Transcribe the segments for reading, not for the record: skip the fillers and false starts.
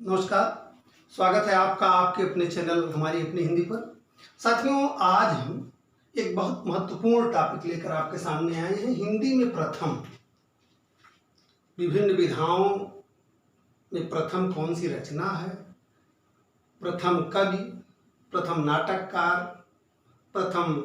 नमस्कार। स्वागत है आपका आपके अपने चैनल हमारी अपनी हिंदी पर। साथियों, आज हम एक बहुत महत्वपूर्ण टॉपिक लेकर आपके सामने आए हैं। हिंदी में प्रथम, विभिन्न विधाओं में प्रथम कौन सी रचना है, प्रथम कवि, प्रथम नाटककार, प्रथम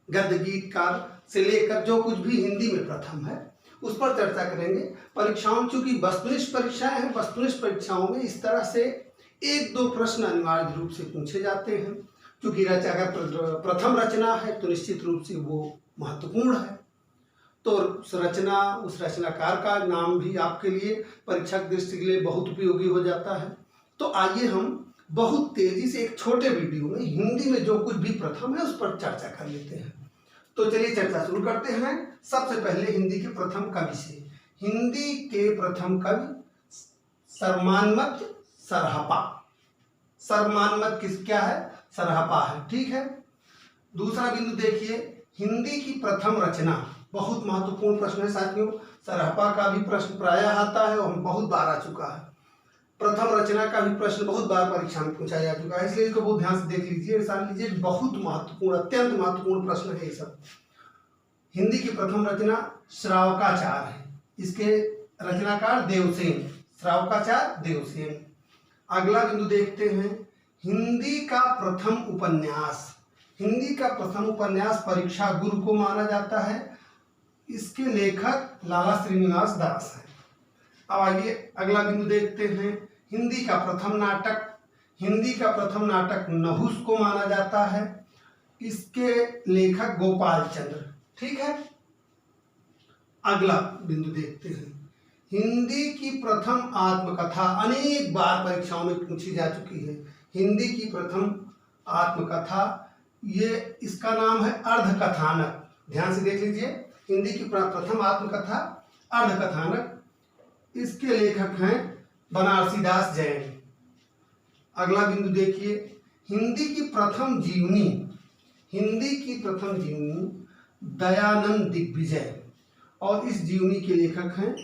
गद्य गीतकार से लेकर जो कुछ भी हिंदी में प्रथम है उस पर चर्चा करेंगे। परीक्षाओं, चूंकि वस्तुनिष्ठ परीक्षाएं हैं, वस्तुनिष्ठ परीक्षाओं में इस तरह से एक दो प्रश्न अनिवार्य रूप से पूछे जाते हैं। क्योंकि अगर प्रथम रचना है तो निश्चित रूप से वो महत्वपूर्ण है, तो उस रचनाकार का नाम भी आपके लिए परीक्षा की दृष्टि के लिए बहुत उपयोगी हो जाता है। तो आइए हम बहुत तेजी से एक छोटे वीडियो में हिंदी में जो कुछ भी प्रथम है उस पर चर्चा कर लेते हैं। तो चलिए चर्चा शुरू करते हैं। सबसे पहले हिंदी के प्रथम कवि से। हिंदी के प्रथम कवि सर्वमान्मत्य सरहपा। सर्वमान्मत्य क्या है? सरहपा है, ठीक है। दूसरा बिंदु देखिए, हिंदी की प्रथम रचना, बहुत महत्वपूर्ण प्रश्न है साथियों। सरहपा का भी प्रश्न प्रायः आता है और बहुत बार आ चुका है। प्रथम रचना का भी प्रश्न बहुत बार परीक्षा में पूछा जा चुका है, इसलिए इसको बहुत ध्यान से देख लीजिए, समझ लीजिए। बहुत महत्वपूर्ण, अत्यंत महत्वपूर्ण प्रश्न है ये सब। हिंदी की प्रथम रचना श्रावकाचार है। इसके रचनाकार देवसेन, श्रावकाचार देवसेन। अगला बिंदु देखते हैं, हिंदी का प्रथम उपन्यास। हिंदी का प्रथम उपन्यास परीक्षा गुरु को माना जाता है। इसके लेखक लाला श्रीनिवास दास हैं। अब आइए अगला बिंदु देखते हैं, हिंदी का प्रथम नाटक। हिंदी का प्रथम नाटक नहुस को माना जाता है। इसके लेखक गोपाल चंद्र, ठीक है। अगला बिंदु देखते हैं, हिंदी की प्रथम आत्मकथा, अनेक बार परीक्षाओं में पूछी जा चुकी है। हिंदी की प्रथम आत्मकथा, ये इसका नाम है अर्धकथानक। ध्यान से देख लीजिए, हिंदी की प्रथम आत्मकथा अर्धकथानक। इसके लेखक हैं बनारसीदास जैन। अगला बिंदु देखिए, हिंदी की प्रथम जीवनी। हिंदी की प्रथम जीवनी दयानंद दिग्विजय, और इस जीवनी के लेखक हैं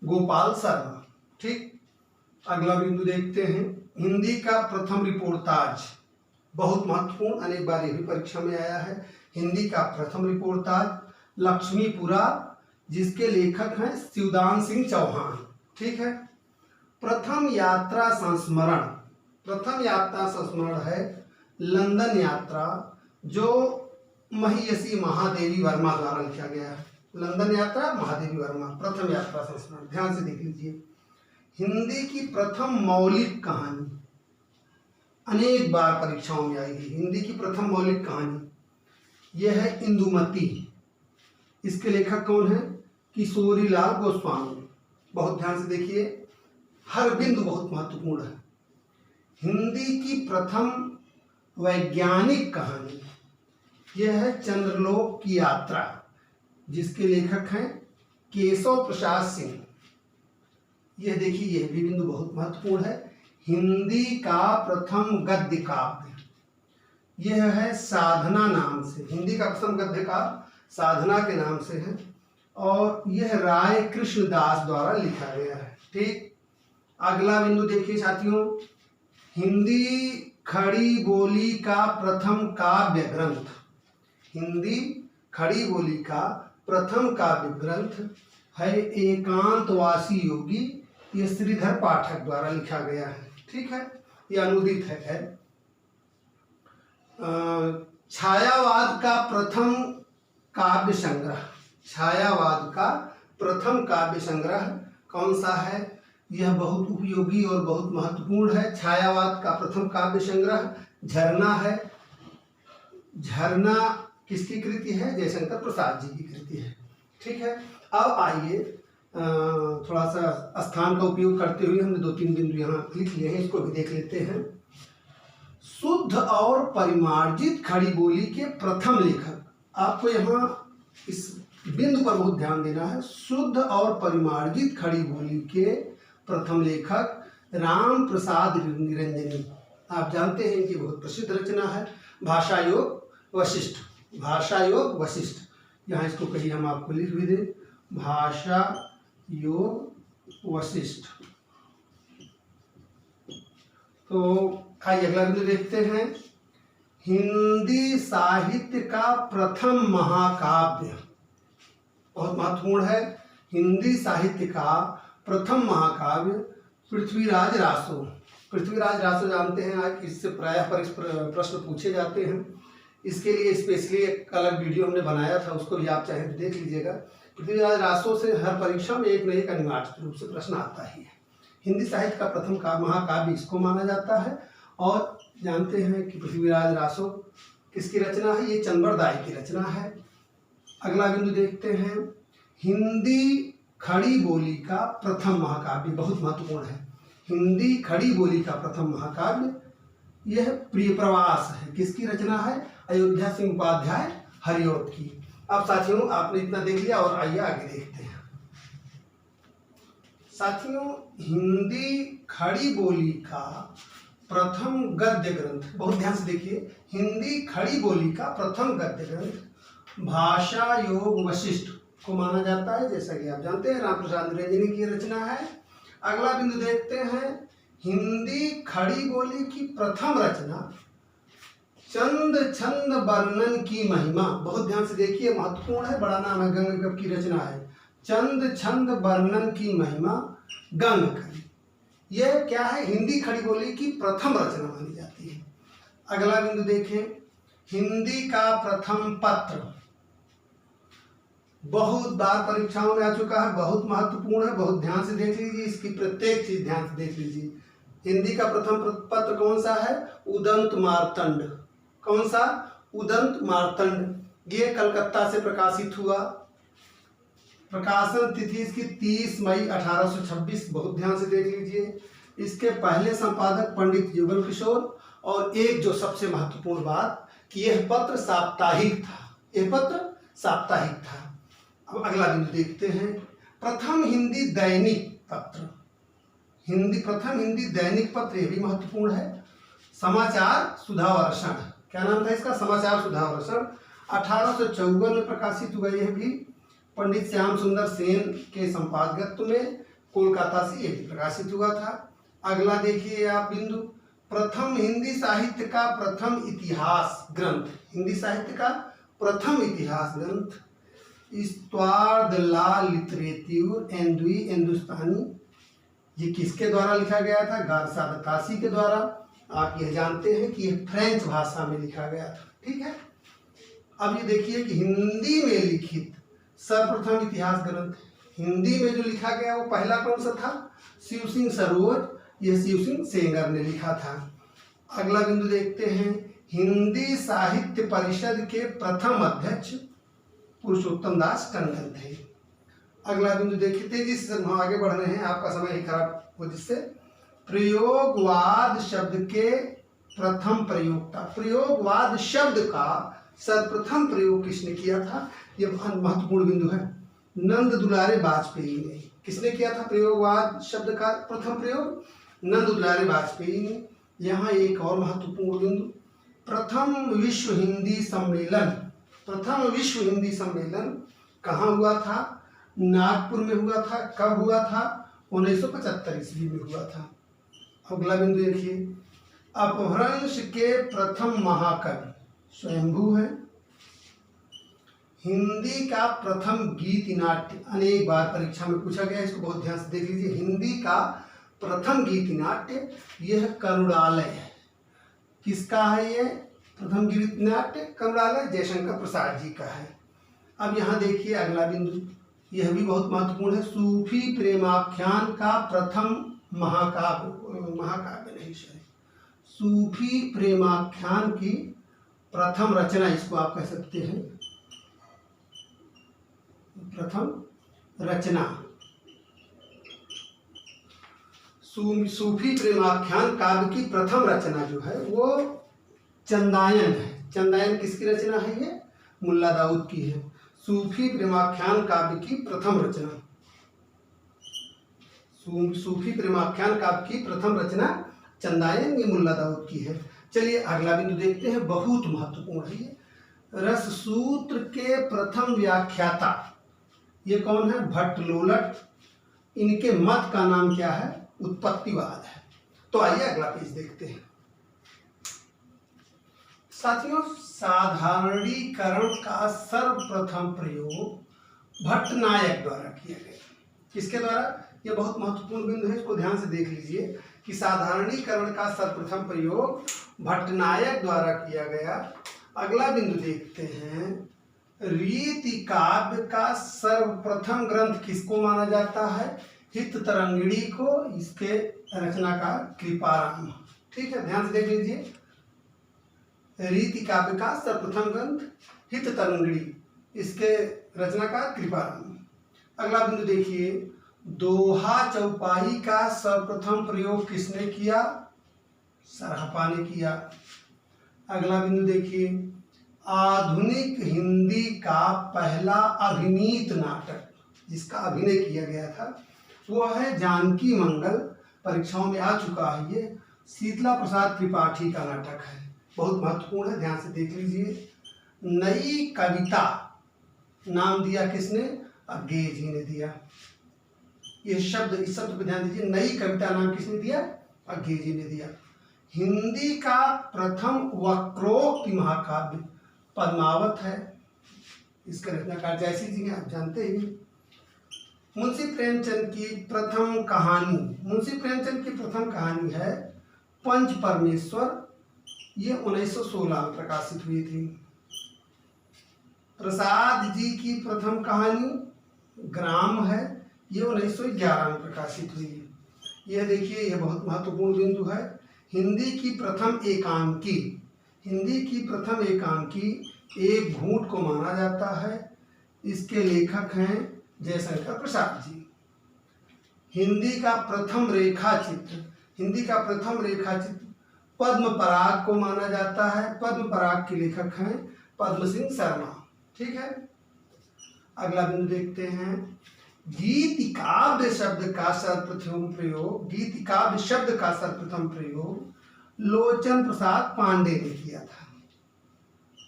गोपाल शर्मा, ठीक। अगला बिंदु देखते हैं, हिंदी का प्रथम रिपोर्टाज, बहुत महत्वपूर्ण, अनेक बार ये भी परीक्षा में आया है। हिंदी का प्रथम रिपोर्टाज लक्ष्मीपुरा, जिसके लेखक हैं शिवदान सिंह चौहान, ठीक है। प्रथम यात्रा संस्मरण। प्रथम यात्रा संस्मरण है लंदन यात्रा, जो महियसी महादेवी वर्मा द्वारा लिखा गया है। लंदन यात्रा, महादेवी वर्मा, प्रथम यात्रा संस्मरण। ध्यान से देख लीजिए। हिंदी की प्रथम मौलिक कहानी, अनेक बार परीक्षाओं में आई है। हिंदी की प्रथम मौलिक कहानी यह है इंदुमती। इसके लेखक कौन है? किशोरीलाल गोस्वामी। बहुत ध्यान से देखिए, हर बिंदु बहुत महत्वपूर्ण है। हिंदी की प्रथम वैज्ञानिक कहानी यह है चंद्रलोक की यात्रा, जिसके लेखक हैं केशव प्रसाद सिंह। यह देखिए, यह भी बिंदु बहुत महत्वपूर्ण है। हिंदी का प्रथम गद्य काव्य यह है साधना नाम से। हिंदी का प्रथम गद्य काव्य साधना के नाम से है, और यह राय कृष्णदास द्वारा लिखा गया है, ठीक। अगला बिंदु देखिए साथियों, हिंदी खड़ी बोली का प्रथम काव्य ग्रंथ। हिंदी खड़ी बोली का प्रथम काव्य ग्रंथ है एकांतवासी योगी। ये श्रीधर पाठक द्वारा लिखा गया है, ठीक है। ये अनुदित है। छायावाद का प्रथम काव्य संग्रह। छायावाद का प्रथम काव्य संग्रह कौन सा है? यह बहुत उपयोगी और बहुत महत्वपूर्ण है। छायावाद का प्रथम काव्य संग्रह झरना है। झरना किसकी कृति है? जयशंकर प्रसाद जी की कृति है, ठीक है। अब आइए थोड़ा सा स्थान का उपयोग करते हुए हमने 2-3 बिंदु यहाँ लिख लिए हैं, इसको भी देख लेते हैं। शुद्ध और परिमार्जित खड़ी बोली के प्रथम लेखक, आपको यहाँ इस बिंदु पर बहुत ध्यान देना है। शुद्ध और परिमार्जित खड़ी बोली के प्रथम लेखक राम प्रसाद निरंजनी। आप जानते हैं कि बहुत प्रसिद्ध रचना है भाषा योग वशिष्ठ। भाषा योग वशिष्ठ, यहाँ इसको कहीं हम आपको लिख भी दें, भाषा योग वशिष्ठ। तो आइए अगला बिंदु देखते हैं। हिंदी साहित्य का प्रथम महाकाव्य, बहुत महत्वपूर्ण है। हिंदी साहित्य का प्रथम महाकाव्य पृथ्वीराज रासो। पृथ्वीराज रासो जानते हैं, आज इससे प्रायः प्रश्न पूछे जाते हैं। इसके लिए स्पेशली एक अलग वीडियो हमने बनाया था, उसको भी आप चाहे तो देख लीजिएगा। पृथ्वीराज रासो से हर परीक्षा में एक न एक अनिवार्य रूप से प्रश्न आता ही है। हिंदी साहित्य का प्रथम महाकाव्य इसको माना जाता है। और जानते हैं कि पृथ्वीराज रासो किसकी रचना है? ये चंद्रबरदाई की रचना है। अगला बिंदु देखते हैं। हिंदी खड़ी बोली का प्रथम महाकाव्य, बहुत महत्वपूर्ण है। हिंदी खड़ी बोली का प्रथम महाकाव्य यह प्रिय प्रवास है। किसकी रचना है? अयोध्या सिंह उपाध्याय हरिऔध की। अब साथियों आपने इतना देख लिया और आइए आगे देखते हैं। साथियों, हिंदी खड़ी बोली का प्रथम गद्य ग्रंथ, बहुत ध्यान से देखिए, हिंदी खड़ी बोली का प्रथम गद्य ग्रंथ भाषा योग वशिष्ठ को माना जाता है। जैसा कि आप जानते हैं रामप्रसाद निरंजनी की रचना है। अगला बिंदु देखते हैं। हिंदी खड़ी बोली की प्रथम रचना चंद छंद वर्णन की महिमा, बहुत ध्यान से देखिए, महत्वपूर्ण है, बड़ा नाम है, गंग की रचना है। चंद छंद वर्णन की महिमा गंग कवि, यह क्या है? हिंदी खड़ी बोली की प्रथम रचना मानी जाती है। अगला बिंदु देखें। हिंदी का प्रथम पत्र, बहुत बार परीक्षाओं में आ चुका है, बहुत महत्वपूर्ण है, बहुत ध्यान से देख लीजिए, इसकी प्रत्येक चीज ध्यान से देख लीजिए। हिंदी का प्रथम पत्र कौन सा है? उदंत मार्तंड। कौन सा? उदंत मार्तंड। ये कलकत्ता से प्रकाशित हुआ। प्रकाशन तिथि इसकी 30 मई 1826, बहुत ध्यान से देख लीजिए। इसके पहले संपादक पंडित युगल किशोर। और एक जो सबसे महत्वपूर्ण बात कि यह पत्र साप्ताहिक था, यह पत्र साप्ताहिक था। अब अगला बिंदु देखते हैं। प्रथम हिंदी दैनिक पत्र, प्रथम हिंदी दैनिक पत्र, यह भी महत्वपूर्ण है, समाचार सुधावर्षण। क्या नाम था इसका? समाचार सुधावर्षण। 1854 में प्रकाशित हुआ। यह भी पंडित श्याम सुंदर सेन के संपादकत्व में कोलकाता से यह प्रकाशित हुआ था। अगला देखिए आप बिंदु। प्रथम हिंदी साहित्य का प्रथम इतिहास ग्रंथ, हिंदी साहित्य का प्रथम इतिहास ग्रंथ इस्त्वार द ला लिटरेट्यूर एंडवी हिंदुस्तानी, ये किसके द्वारा लिखा गया था? गारसा बतासी के द्वारा। आप यह जानते हैं कि यह फ्रेंच भाषा में लिखा गया था। ठीक है। अब ये देखिए कि हिंदी में लिखित सर्वप्रथम इतिहास ग्रंथ, हिंदी में जो लिखा गया वो पहला कौन सा था? शिव सिंह सरोज, यह शिव सिंह सेंगर ने लिखा था। अगला बिंदु देखते हैं। हिंदी साहित्य परिषद के प्रथम अध्यक्ष पुरुषोत्तम दास टंडन थे। अगला बिंदु देखिए, तेजी से हम आगे बढ़ रहे हैं, आपका समय ही खराब हो जिससे। प्रयोगवाद शब्द के प्रथम प्रयोक्ता, प्रयोगवाद शब्द का सर्वप्रथम प्रयोग किसने किया था? यह महत्वपूर्ण बिंदु है। नंद दुलारे वाजपेयी ने। किसने किया था प्रयोगवाद शब्द का प्रथम प्रयोग? नंद दुलारे वाजपेयी ने। यहाँ एक और महत्वपूर्ण बिंदु। प्रथम विश्व हिंदी सम्मेलन, प्रथम विश्व हिंदी सम्मेलन कहाँ हुआ था? नागपुर में हुआ था। कब हुआ था? 1975 ईस्वी में हुआ था। अगला बिंदु देखिए। अपभ्रंश के प्रथम महाकवि स्वयंभू है। हिंदी का प्रथम गीत नाट्य, अनेक बार परीक्षा में पूछा गया, इसको बहुत ध्यान से देख लीजिए। हिंदी का प्रथम गीत नाट्य यह करुणालय है। किसका है ये प्रथम गीत नाट्य? करुणालय जयशंकर प्रसाद जी का है। अब यहाँ देखिए अगला बिंदु, यह भी बहुत महत्वपूर्ण है। सूफी प्रेमाख्यान का प्रथम महाकाव्य नहीं सॉरी, सूफी प्रेमाख्यान की प्रथम रचना, इसको आप कह सकते हैं प्रथम रचना। सूफी प्रेमाख्यान काव्य की प्रथम रचना जो है वो चंदायन है। चंदायन किसकी रचना है? ये मुल्ला दाऊद की है। सूफी प्रेमाख्यान काव्य की प्रथम रचना, सूफी प्रेमाख्यान काव्य की प्रथम रचना चंदायन, ये मुल्ला दाऊद की है। चलिए अगला बिंदु देखते हैं, बहुत महत्वपूर्ण है ये। रस सूत्र के प्रथम व्याख्याता ये कौन है? भट्ट लोलट। इनके मत का नाम क्या है? उत्पत्तिवाद है। तो आइए अगला पेज देखते हैं। साथियों, साधारणीकरण का सर्वप्रथम प्रयोग भट्टनायक द्वारा किया गया। किसके द्वारा? यह बहुत महत्वपूर्ण बिंदु है, इसको ध्यान से देख लीजिए कि साधारणीकरण का सर्वप्रथम प्रयोग भट्टनायक द्वारा किया गया। अगला बिंदु देखते हैं, रीति काव्य का सर्वप्रथम ग्रंथ किसको माना जाता है? हित तरंगिणी को, इसके रचनाकार कृपाराम। ठीक है, ध्यान से देख लीजिए, रीति काव्य का सर्वप्रथम ग्रंथ हित तरंगिणी, इसके रचनाकार कृपाराम। अगला बिंदु देखिए, दोहा चौपाई का सर्वप्रथम प्रयोग किसने किया? सरहपा ने किया। अगला बिंदु देखिए, आधुनिक हिंदी का पहला अभिनीत नाटक जिसका अभिनय किया गया था वो है जानकी मंगल। परीक्षाओं में आ चुका है, ये शीतला प्रसाद त्रिपाठी का नाटक है, बहुत महत्वपूर्ण है, ध्यान से देख लीजिए। नई कविता नाम दिया किसने? अज्ञेय जी ने दिया। ये शब्द, इस शब्द पर ध्यान दीजिए, नई कविता नाम किसने दिया? अज्ञेय जी ने दिया। हिंदी का प्रथम वक्रोक्ति महाकाव्य पद्मावत है, इसका रचनाकार जयसी जी हैं, आप जानते ही। मुंशी प्रेमचंद की प्रथम कहानी, मुंशी प्रेमचंद की प्रथम कहानी है पंच परमेश्वर, ये 1916 में प्रकाशित हुई थी। प्रसाद जी की प्रथम कहानी ग्राम है, ये 1911 में प्रकाशित हुई। यह देखिए, यह बहुत महत्वपूर्ण बिंदु है। हिंदी की प्रथम एकांकी, हिंदी की प्रथम एकांकी एक घूंट को माना जाता है, इसके लेखक हैं जयशंकर प्रसाद जी। हिंदी का प्रथम रेखा चित्र, हिंदी का प्रथम रेखा चित्र पद्म पराग को माना जाता है, पद्म पराग के लेखक हैं पद्म सिंह शर्मा। ठीक है, अगला बिंदु देखते हैं, गीत काव्य शब्द का सर्वप्रथम प्रयोग, गीत काव्य शब्द का सर्वप्रथम प्रयोग लोचन प्रसाद पांडे ने किया था।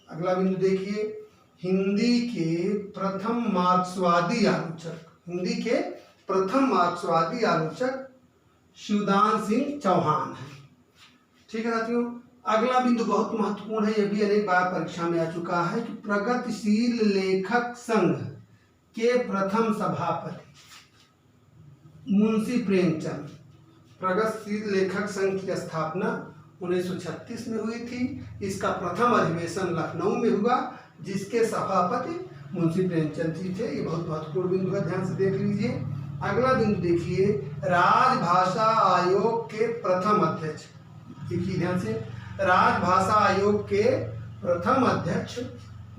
अगला बिंदु देखिए, हिंदी के प्रथम मार्क्सवादी आलोचक, हिंदी के प्रथम मार्क्सवादी आलोचक शिवदान सिंह चौहान है। ठीक है साथियों, अगला बिंदु बहुत महत्वपूर्ण है, यह भी अनेक बार परीक्षा में आ चुका है कि प्रगतिशील लेखक संघ के प्रथम सभापति मुंशी प्रेमचंद। प्रगतिशील लेखक संघ की स्थापना 1936 में हुई थी, इसका प्रथम अधिवेशन लखनऊ में हुआ, जिसके सभापति मुंशी प्रेमचंद जी थे। ये बहुत महत्वपूर्ण बिंदु है, ध्यान से देख लीजिए। अगला बिंदु देखिए, राजभाषा आयोग के प्रथम अध्यक्ष, देखिए ध्यान से, राजभाषा आयोग के प्रथम अध्यक्ष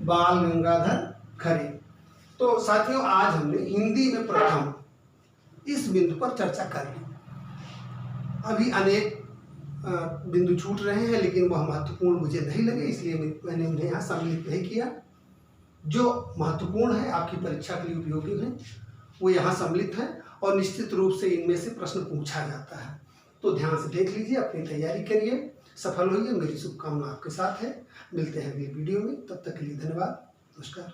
बाल गंगाधर खरे। तो साथियों, आज हमने हिंदी में प्रथम इस बिंदु पर चर्चा कर ली। अभी अनेक बिंदु छूट रहे हैं, लेकिन वह महत्वपूर्ण मुझे नहीं लगे, इसलिए मैंने उन्हें यहाँ सम्मिलित नहीं किया। जो महत्वपूर्ण है, आपकी परीक्षा के लिए उपयोगी है, वो यहाँ सम्मिलित है और निश्चित रूप से इनमें से प्रश्न पूछा जाता है। तो ध्यान से देख लीजिए, अपनी तैयारी करिए, सफल होइए, मेरी शुभकामना आपके साथ है। मिलते हैं अगली वीडियो में, तब तक के लिए धन्यवाद, नमस्कार।